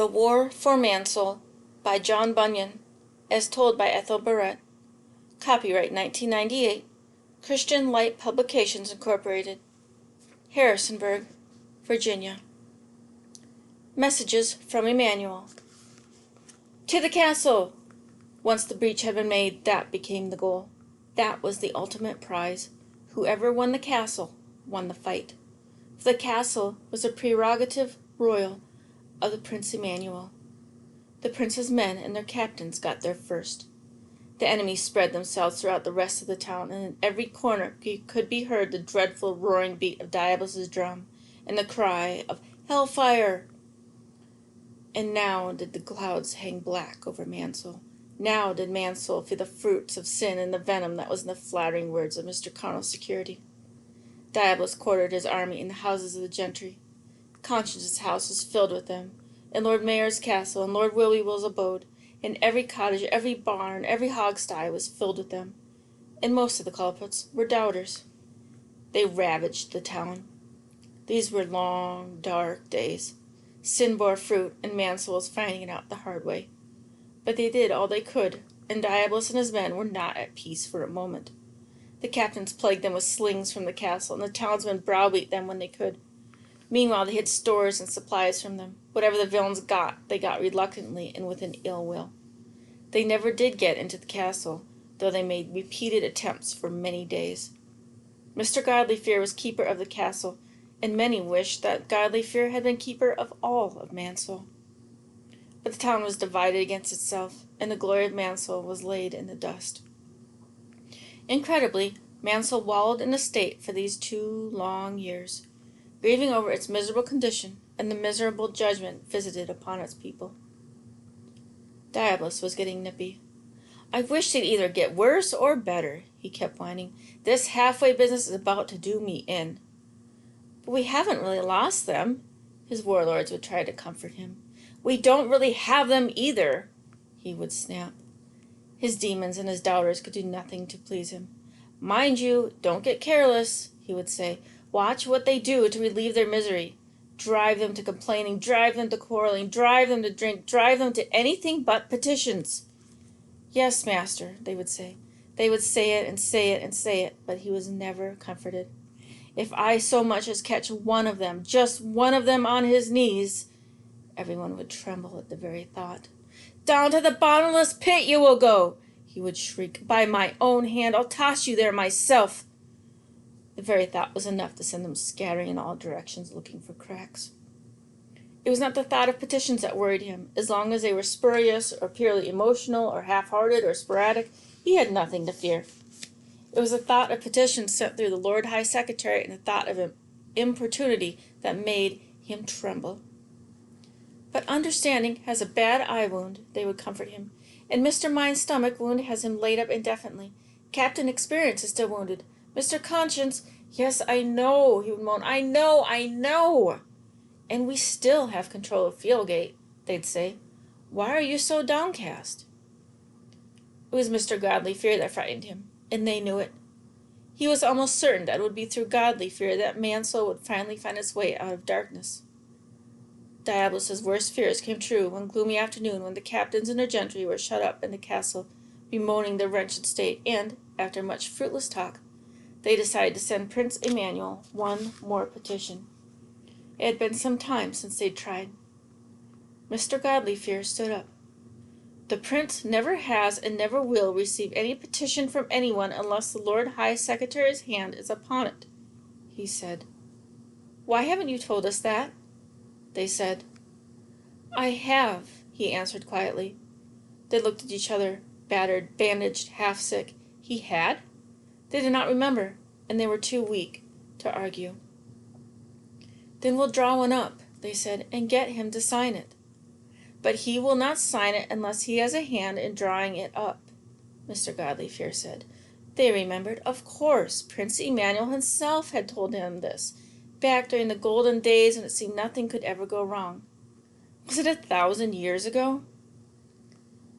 The War for Mansoul by John Bunyan, as told by Ethel Barrett. Copyright 1998, Christian Light Publications Incorporated, Harrisonburg, Virginia. Messages from Emmanuel. To the castle! Once the breach had been made, that became the goal. That was the ultimate prize. Whoever won the castle won the fight. For the castle was a prerogative royal of the Prince Emmanuel. The prince's men and their captains got there first. The enemy spread themselves throughout the rest of the town, and in every corner could be heard the dreadful roaring beat of Diabolus' drum and the cry of hellfire. And now did the clouds hang black over Mansoul. Now did Mansoul feel the fruits of sin and the venom that was in the flattering words of Mr. Carnal's security. Diabolus quartered his army in the houses of the gentry. Conscience's house was filled with them, and Lord Mayor's castle, and Lord Willie's abode, and every cottage, every barn, every hog-sty was filled with them, and most of the culprits were doubters. They ravaged the town. These were long, dark days. Sin bore fruit, and Mansoul was finding it out the hard way. But they did all they could, and Diabolus and his men were not at peace for a moment. The captains plagued them with slings from the castle, and the townsmen browbeat them when they could. Meanwhile, they hid stores and supplies from them. Whatever the villains got, they got reluctantly and with an ill will. They never did get into the castle, though they made repeated attempts for many days. Mr. Godly Fear was keeper of the castle, and many wished that Godly Fear had been keeper of all of Mansoul. But the town was divided against itself, and the glory of Mansoul was laid in the dust. Incredibly, Mansoul wallowed in a state for these 2 long years, grieving over its miserable condition and the miserable judgment visited upon its people. Diabolus was getting nippy. I wish they'd either get worse or better, he kept whining. This halfway business is about to do me in. But we haven't really lost them, his warlords would try to comfort him. We don't really have them either, he would snap. His demons and his doubters could do nothing to please him. Mind you, don't get careless, he would say. Watch what they do to relieve their misery. Drive them to complaining, drive them to quarreling, drive them to drink, drive them to anything but petitions. Yes, master, they would say. They would say it and say it and say it, but he was never comforted. If I so much as catch one of them, just one of them on his knees, everyone would tremble at the very thought. Down to the bottomless pit you will go, he would shriek. By my own hand, I'll toss you there myself. The very thought was enough to send them scattering in all directions looking for cracks. It was not the thought of petitions that worried him. As long as they were spurious or purely emotional or half-hearted or sporadic, he had nothing to fear. It was the thought of petitions sent through the Lord High Secretary and the thought of importunity that made him tremble. But understanding has a bad eye wound, they would comfort him, and Mr. Mind's stomach wound has him laid up indefinitely. Captain Experience is still wounded. Mr. Conscience, yes, I know, he would moan, I know. And we still have control of Fieldgate, they'd say. Why are you so downcast? It was Mr. Godly Fear that frightened him, and they knew it. He was almost certain that it would be through Godly Fear that Mansoul would finally find its way out of darkness. Diabolus' worst fears came true one gloomy afternoon when the captains and their gentry were shut up in the castle, bemoaning their wretched state, and, after much fruitless talk, they decided to send Prince Emmanuel one more petition. It had been some time since they'd tried. Mr. Godly Fear stood up. The prince never has and never will receive any petition from anyone unless the Lord High Secretary's hand is upon it, he said. Why haven't you told us that? They said. I have, he answered quietly. They looked at each other, battered, bandaged, half-sick. He had? They did not remember, and they were too weak to argue. Then we'll draw one up, they said, and get him to sign it. But he will not sign it unless he has a hand in drawing it up, Mr. Godly Fear said. They remembered. Of course, Prince Emmanuel himself had told him this, back during the golden days when it seemed nothing could ever go wrong. Was it 1,000 years ago?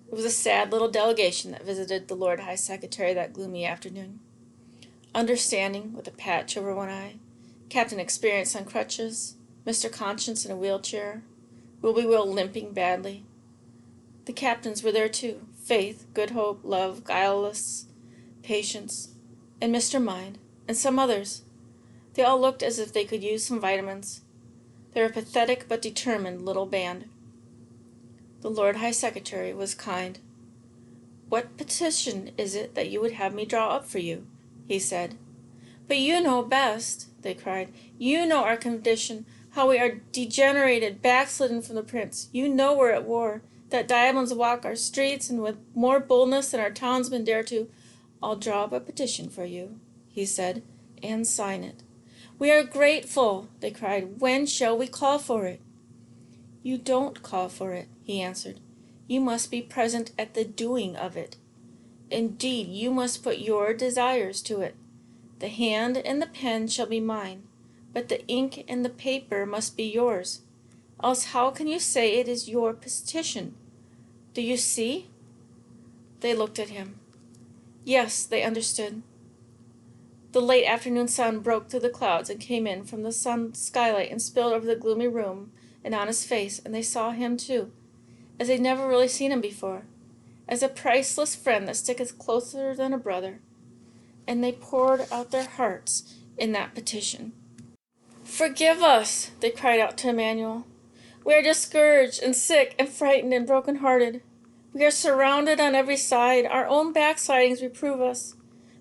It was a sad little delegation that visited the Lord High Secretary that gloomy afternoon. Understanding, with a patch over one eye, Captain Experience on crutches, Mr. Conscience in a wheelchair, will limping badly. The captains were there too: Faith, Good Hope, Love, Guileless, Patience, and Mr. Mind, and some others. They all looked as if they could use some vitamins. They were a pathetic but determined little band. The Lord High Secretary was kind. "What petition is it that you would have me draw up for you?" he said. "But you know best," they cried. "You know our condition, how we are degenerated, backslidden from the Prince. You know we're at war, that diamonds walk our streets, and with more boldness than our townsmen dare to." "I'll draw up a petition for you," he said, "and sign it." "We are grateful," they cried. "When shall we call for it?" "You don't call for it," he answered. "You must be present at the doing of it. Indeed, you must put your desires to it. The hand and the pen shall be mine, but the ink and the paper must be yours. Else how can you say it is your petition? Do you see?" They looked at him. Yes, they understood. The late afternoon sun broke through the clouds and came in from the skylight and spilled over the gloomy room and on his face, and they saw him too, as they'd never really seen him before, as a priceless friend that sticketh closer than a brother. And they poured out their hearts in that petition. "Forgive us," they cried out to Emmanuel. "We are discouraged and sick and frightened and broken-hearted. We are surrounded on every side. Our own backslidings reprove us.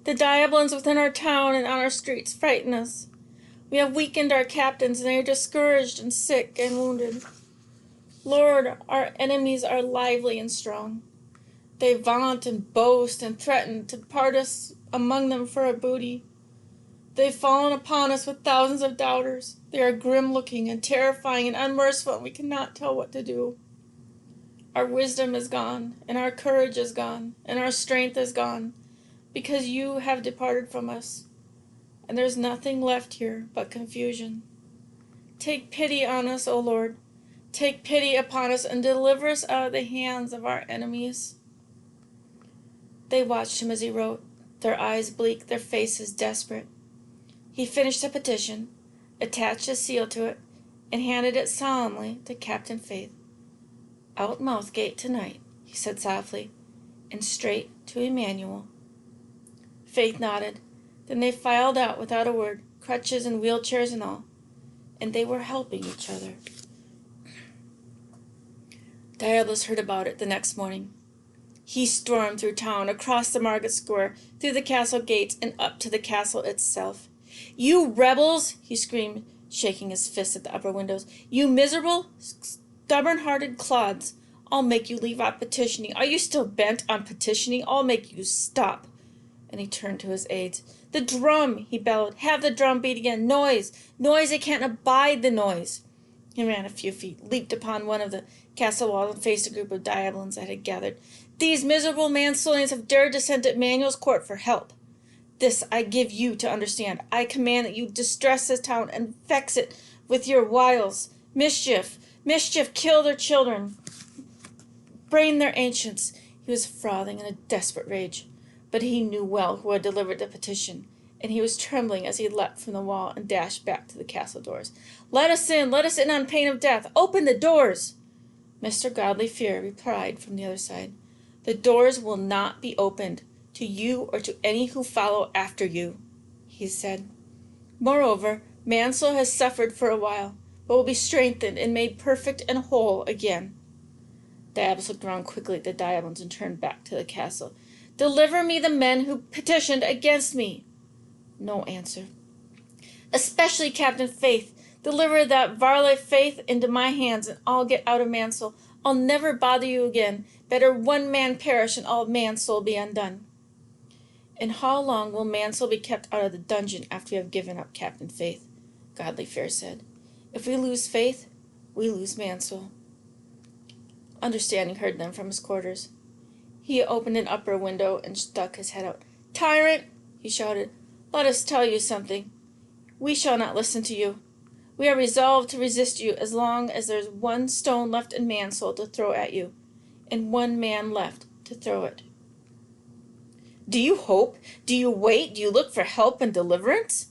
The diabolins within our town and on our streets frighten us. We have weakened our captains, and they are discouraged and sick and wounded. Lord, our enemies are lively and strong. They vaunt and boast and threaten to part us among them for a booty. They've fallen upon us with thousands of doubters. They are grim-looking and terrifying and unmerciful, and we cannot tell what to do. Our wisdom is gone, and our courage is gone, and our strength is gone, because you have departed from us, and there's nothing left here but confusion. Take pity on us, O Lord. Take pity upon us and deliver us out of the hands of our enemies." They watched him as he wrote, their eyes bleak, their faces desperate. He finished the petition, attached a seal to it, and handed it solemnly to Captain Faith. "Out Mouthgate tonight," he said softly, "and straight to Emmanuel." Faith nodded. Then they filed out without a word, crutches and wheelchairs and all, and they were helping each other. Diabolus heard about it the next morning. He stormed through town, across the market square, through the castle gates, and up to the castle itself. "You rebels!" he screamed, shaking his fist at the upper windows. "You miserable, stubborn-hearted clods! I'll make you leave off petitioning. Are you still bent on petitioning? I'll make you stop." And he turned to his aides. "The drum!" he bellowed. "Have the drum beat again! Noise! Noise! I can't abide the noise!" He ran a few feet, leaped upon one of the castle walls, and faced a group of diabolins that had gathered. "These miserable Mansoulians have dared to send to Emmanuel's court for help. This I give you to understand. I command that you distress this town and vex it with your wiles. Mischief! Mischief! Kill their children. Brain their ancients." He was frothing in a desperate rage, but he knew well who had delivered the petition, and he was trembling as he leapt from the wall and dashed back to the castle doors. Let us in on pain of death! Open the doors!" Mr. Godly Fear replied from the other side. "The doors will not be opened to you or to any who follow after you," he said. "Moreover, Mansoul has suffered for a while, but will be strengthened and made perfect and whole again." Diabolus looked round quickly at the diabolins and turned back to the castle. "Deliver me the men who petitioned against me." No answer. "Especially Captain Faith. Deliver that varlet Faith into my hands, and I'll get out of Mansoul. I'll never bother you again. Better one man perish and all Mansoul be undone." "And how long will Mansoul be kept out of the dungeon after you have given up Captain Faith?" Godly Fear said. "If we lose Faith, we lose Mansoul." Understanding heard them from his quarters. He opened an upper window and stuck his head out. "Tyrant!" he shouted. "Let us tell you something. We shall not listen to you. We are resolved to resist you as long as there's one stone left in Mansoul to throw at you, and one man left to throw it." "Do you hope? Do you wait? Do you look for help and deliverance?"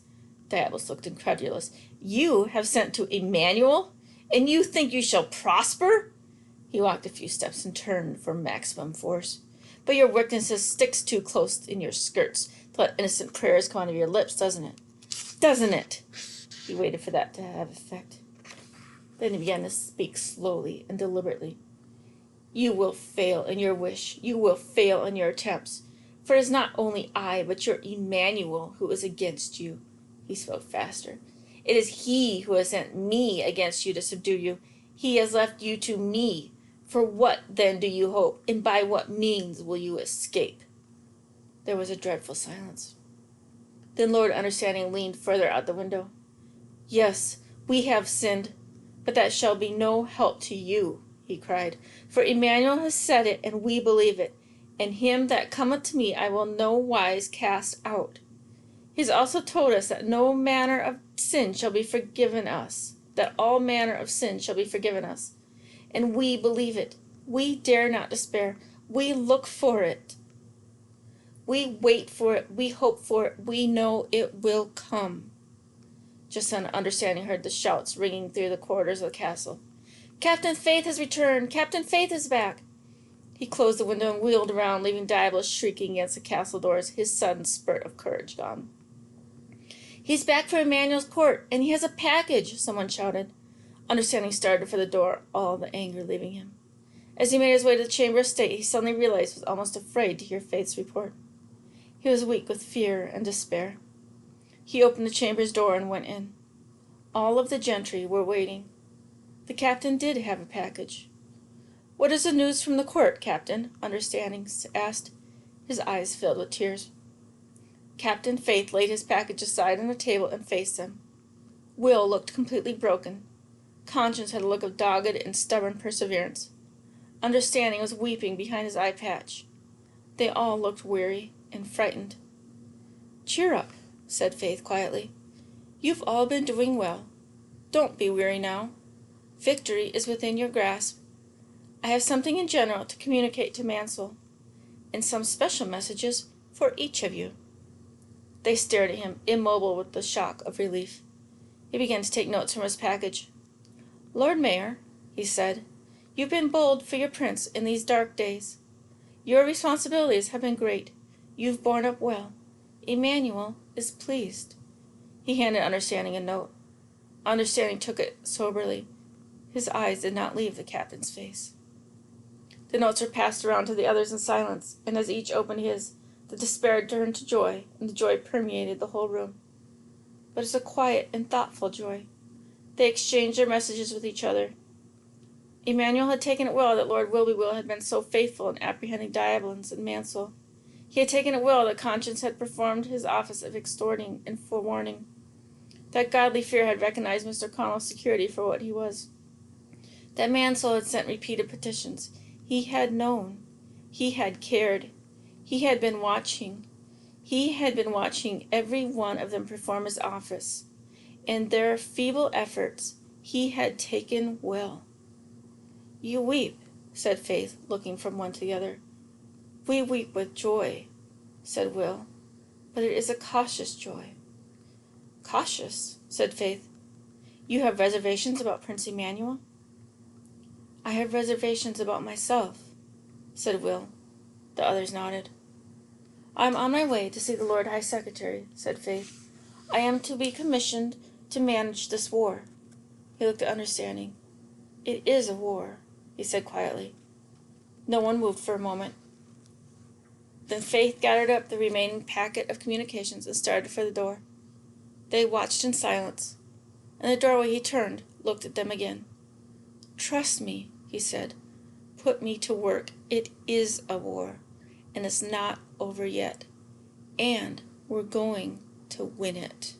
Diabolus looked incredulous. "You have sent to Emmanuel? And you think you shall prosper? He walked a few steps and turned for maximum force. But your wickedness sticks too close in your skirts to let innocent prayers come out of your lips, doesn't it? Doesn't it? He waited for that to have effect. Then he began to speak slowly and deliberately. You will fail in your wish. You will fail in your attempts. For it is not only I, but your Emmanuel who is against you. He spoke faster. It is he who has sent me against you to subdue you. He has left you to me. For what then do you hope, and by what means will you escape? There was a dreadful silence. Then Lord Understanding leaned further out the window. Yes, we have sinned, but that shall be no help to you, he cried. For Emmanuel has said it, and we believe it. And him that cometh to me I will no wise cast out. He has also told us that no manner of sin shall be forgiven us, that all manner of sin shall be forgiven us. And we believe it. We dare not despair. We look for it. We wait for it. We hope for it. We know it will come. Just then Understanding heard the shouts ringing through the corridors of the castle. Captain Faith has returned. Captain Faith is back. He closed the window and wheeled around, leaving Diabolus shrieking against the castle doors, his sudden spurt of courage gone. He's back for Emmanuel's court, and he has a package, someone shouted. Understanding started for the door, all the anger leaving him. As he made his way to the chamber of state, he suddenly realized he was almost afraid to hear Faith's report. He was weak with fear and despair. He opened the chamber's door and went in. All of the gentry were waiting. The captain did have a package. What is the news from the court, Captain? Understanding asked. His eyes filled with tears. Captain Faith laid his package aside on the table and faced them. Will looked completely broken. Conscience had a look of dogged and stubborn perseverance. Understanding was weeping behind his eye patch. They all looked weary and frightened. Cheer up, said Faith quietly. You've all been doing well. Don't be weary now. Victory is within your grasp. I have something in general to communicate to Mansoul, and some special messages for each of you. They stared at him, immobile with the shock of relief. He began to take notes from his package. Lord Mayor, he said, you've been bold for your prince in these dark days. Your responsibilities have been great. You've borne up well. Emmanuel is pleased. He handed Understanding a note. Understanding took it soberly. His eyes did not leave the captain's face. The notes were passed around to the others in silence, and as each opened his, the despair turned to joy, and the joy permeated the whole room. But it's a quiet and thoughtful joy. They exchanged their messages with each other. Emmanuel had taken it well that Lord Wilby-Will had been so faithful in apprehending Diabolus and Mansoul. He had taken it well that Conscience had performed his office of extorting and forewarning. That godly fear had recognized Mr. Connell's security for what he was. That Mansoul had sent repeated petitions. He had known. He had cared. He had been watching. He had been watching every one of them perform his office. In their feeble efforts, he had taken well. You weep, said Faith, looking from one to the other. We weep with joy, said Will, but it is a cautious joy. Cautious, said Faith. You have reservations about Prince Emmanuel? I have reservations about myself, said Will. The others nodded. I am on my way to see the Lord High Secretary, said Faith. I am to be commissioned to manage this war. He looked at Understanding. It is a war, he said quietly. No one moved for a moment. Then Faith gathered up the remaining packet of communications and started for the door. They watched in silence. In the doorway he turned, looked at them again. Trust me, he said. Put me to work. It is a war, and it's not over yet. And we're going to win it.